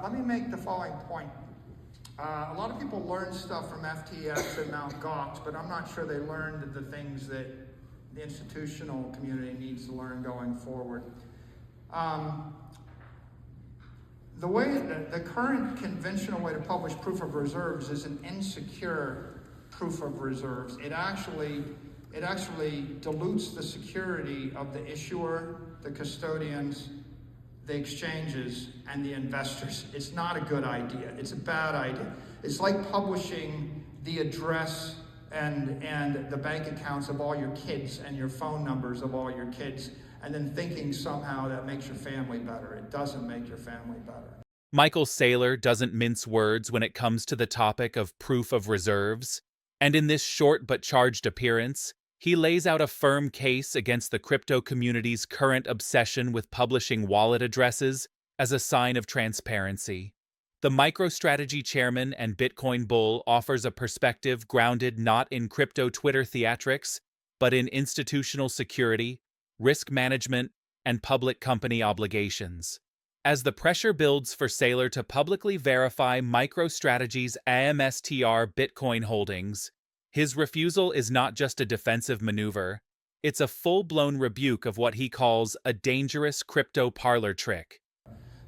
let me make the following point. A lot of people learn stuff from FTX and Mt. Gox, but I'm not sure they learned the things that the institutional community needs to learn going forward. The current conventional way to publish proof of reserves is an insecure proof of reserves. It actually dilutes the security of the issuer, the custodians, the exchanges, and the investors. It's not a good idea. It's a bad idea. It's like publishing the address and the bank accounts of all your kids and your phone numbers of all your kids, and then thinking somehow that makes your family better. It doesn't make your family better. Michael Saylor doesn't mince words when it comes to the topic of proof of reserves, and in this short but charged appearance, he lays out a firm case against the crypto community's current obsession with publishing wallet addresses as a sign of transparency. The MicroStrategy chairman and Bitcoin bull offers a perspective grounded not in crypto Twitter theatrics, but in institutional security, risk management, and public company obligations. As the pressure builds for Saylor to publicly verify MicroStrategy's MSTR Bitcoin holdings, his refusal is not just a defensive maneuver, it's a full-blown rebuke of what he calls a dangerous crypto parlor trick.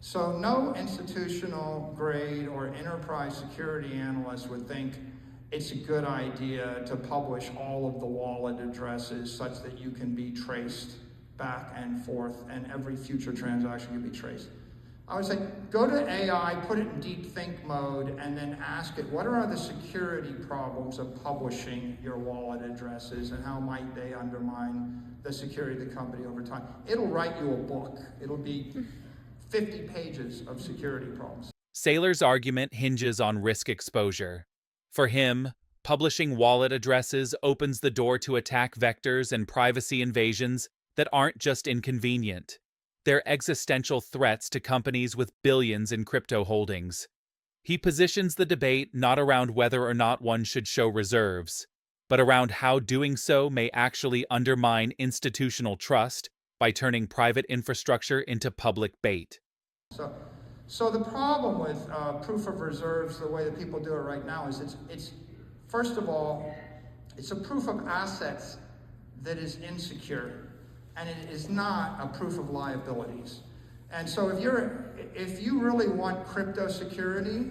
So no institutional grade or enterprise security analyst would think it's a good idea to publish all of the wallet addresses such that you can be traced back and forth and every future transaction can be traced. I would say, go to AI, put it in deep think mode, and then ask it, what are the security problems of publishing your wallet addresses and how might they undermine the security of the company over time? It'll write you a book. It'll be 50 pages of security problems. Saylor's argument hinges on risk exposure. For him, publishing wallet addresses opens the door to attack vectors and privacy invasions that aren't just inconvenient. They're existential threats to companies with billions in crypto holdings. He positions the debate not around whether or not one should show reserves, but around how doing so may actually undermine institutional trust by turning private infrastructure into public bait. So the problem with proof of reserves, the way that people do it right now, is it's first of all, it's a proof of assets that is insecure. And it is not a proof of liabilities. And so if you really want crypto security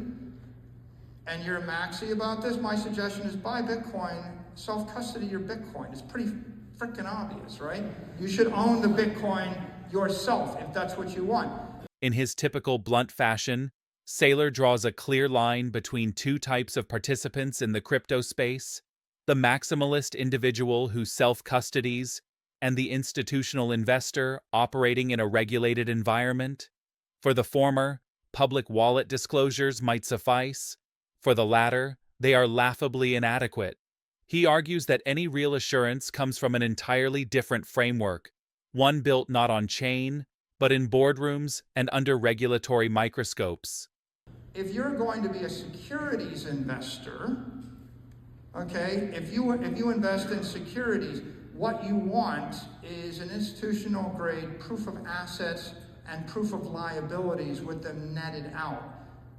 and you're maxi about this, my suggestion is buy Bitcoin, self-custody your Bitcoin. It's pretty freaking obvious, right? You should own the Bitcoin yourself if that's what you want. In his typical blunt fashion, Saylor draws a clear line between two types of participants in the crypto space: the maximalist individual who self-custodies and the institutional investor operating in a regulated environment. For the former, public wallet disclosures might suffice. For the latter, they are laughably inadequate. He argues that any real assurance comes from an entirely different framework, one built not on chain, but in boardrooms and under regulatory microscopes. If you're going to be a securities investor, okay, if you invest in securities, what you want is an institutional grade proof of assets and proof of liabilities with them netted out,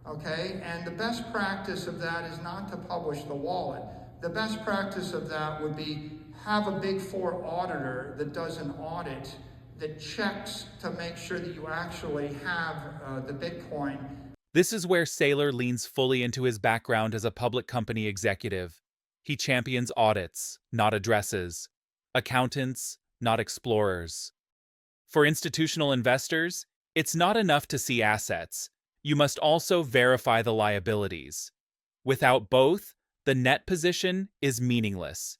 okay? And the best practice of that is not to publish the wallet. The best practice of that would be have a Big Four auditor that does an audit that checks to make sure that you actually have the Bitcoin. This is where Saylor leans fully into his background as a public company executive. He champions audits, not addresses. Accountants, not explorers. For institutional investors, it's not enough to see assets. You must also verify the liabilities. Without both, the net position is meaningless.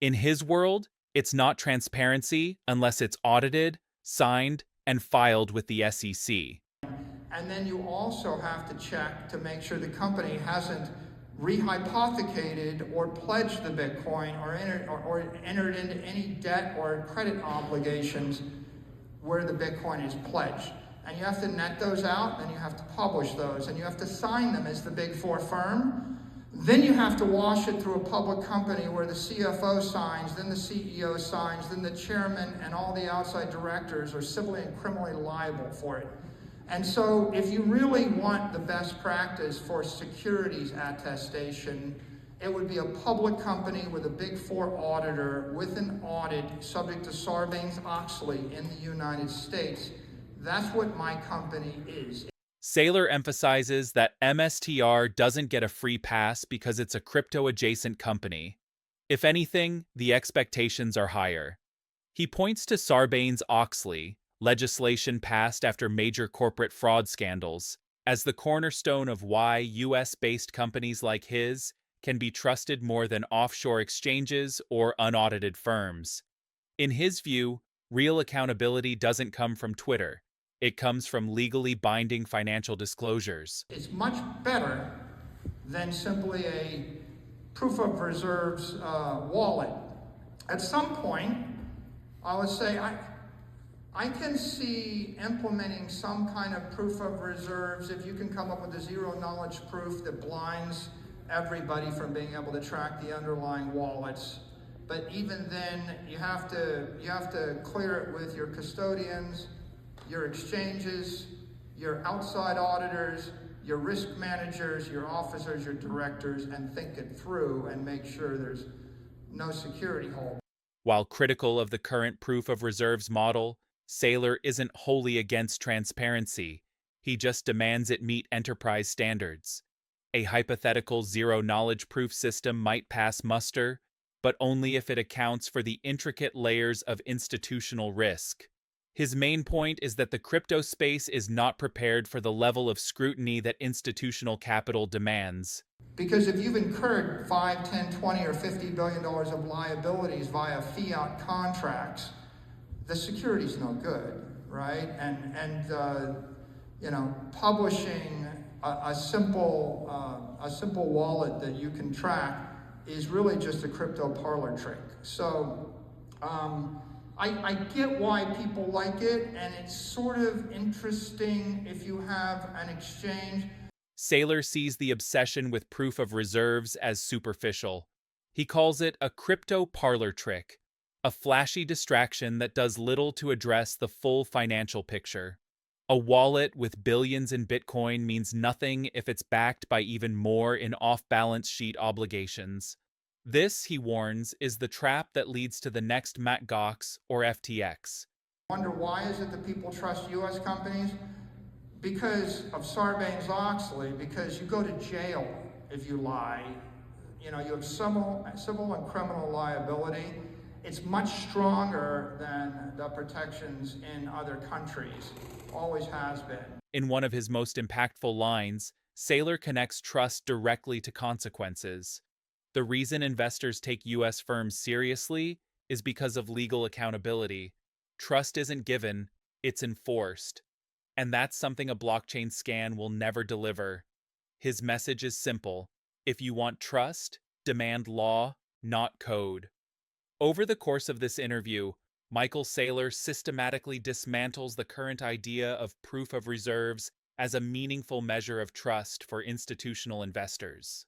In his world, it's not transparency unless it's audited, signed, and filed with the SEC. And then you also have to check to make sure the company hasn't rehypothecated or pledged the Bitcoin or entered into any debt or credit obligations where the Bitcoin is pledged. And you have to net those out, and you have to publish those, and you have to sign them as the Big Four firm. Then you have to wash it through a public company where the CFO signs, then the CEO signs, then the chairman and all the outside directors are civilly and criminally liable for it. And so if you really want the best practice for securities attestation, it would be a public company with a Big Four auditor with an audit subject to Sarbanes-Oxley in the United States. That's what my company is. Saylor emphasizes that MSTR doesn't get a free pass because it's a crypto-adjacent company. If anything, the expectations are higher. He points to Sarbanes-Oxley, legislation passed after major corporate fraud scandals, as the cornerstone of why US-based companies like his can be trusted more than offshore exchanges or unaudited firms. In his view, real accountability doesn't come from Twitter. It comes from legally binding financial disclosures. It's much better than simply a proof of reserves wallet. At some point, I would say I can see implementing some kind of proof of reserves if you can come up with a zero knowledge proof that blinds everybody from being able to track the underlying wallets. But even then, you have to clear it with your custodians, your exchanges, your outside auditors, your risk managers, your officers, your directors, and think it through and make sure there's no security hole. While critical of the current proof of reserves model, Saylor isn't wholly against transparency. He just demands it meet enterprise standards. A hypothetical zero-knowledge proof system might pass muster, but only if it accounts for the intricate layers of institutional risk. His main point is that the crypto space is not prepared for the level of scrutiny that institutional capital demands. Because if you've incurred 5, 10, 20, or $50 billion of liabilities via fiat contracts, the security's no good, right? And publishing a simple wallet that you can track is really just a crypto parlor trick. So I get why people like it, and it's sort of interesting if you have an exchange. Saylor sees the obsession with proof of reserves as superficial. He calls it a crypto parlor trick, a flashy distraction that does little to address the full financial picture. A wallet with billions in Bitcoin means nothing if it's backed by even more in off-balance sheet obligations. This, he warns, is the trap that leads to the next Mt. Gox or FTX. Wonder why is it that people trust U.S. companies? Because of Sarbanes-Oxley, because you go to jail if you lie. You have civil and criminal liability. It's much stronger than the protections in other countries. Always has been. In one of his most impactful lines, Saylor connects trust directly to consequences. The reason investors take U.S. firms seriously is because of legal accountability. Trust isn't given, it's enforced. And that's something a blockchain scan will never deliver. His message is simple. If you want trust, demand law, not code. Over the course of this interview, Michael Saylor systematically dismantles the current idea of proof of reserves as a meaningful measure of trust for institutional investors.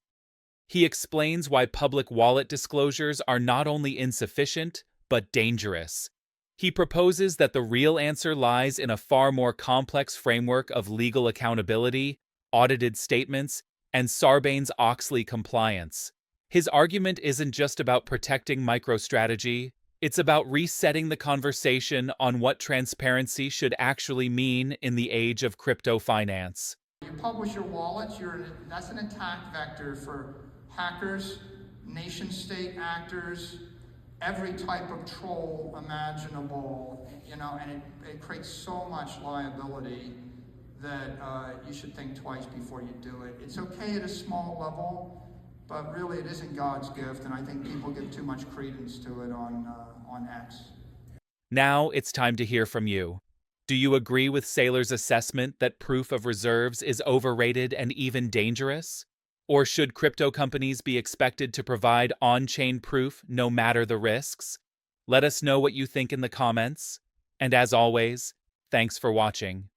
He explains why public wallet disclosures are not only insufficient, but dangerous. He proposes that the real answer lies in a far more complex framework of legal accountability, audited statements, and Sarbanes-Oxley compliance. His argument isn't just about protecting MicroStrategy, it's about resetting the conversation on what transparency should actually mean in the age of crypto finance. You publish your wallets, that's an attack vector for hackers, nation-state actors, every type of troll imaginable, and it creates so much liability that you should think twice before you do it. It's okay at a small level, but really it isn't God's gift, and I think people give too much credence to it on X. Now it's time to hear from you. Do you agree with Saylor's assessment that proof of reserves is overrated and even dangerous? Or should crypto companies be expected to provide on-chain proof no matter the risks? Let us know what you think in the comments. And as always, thanks for watching.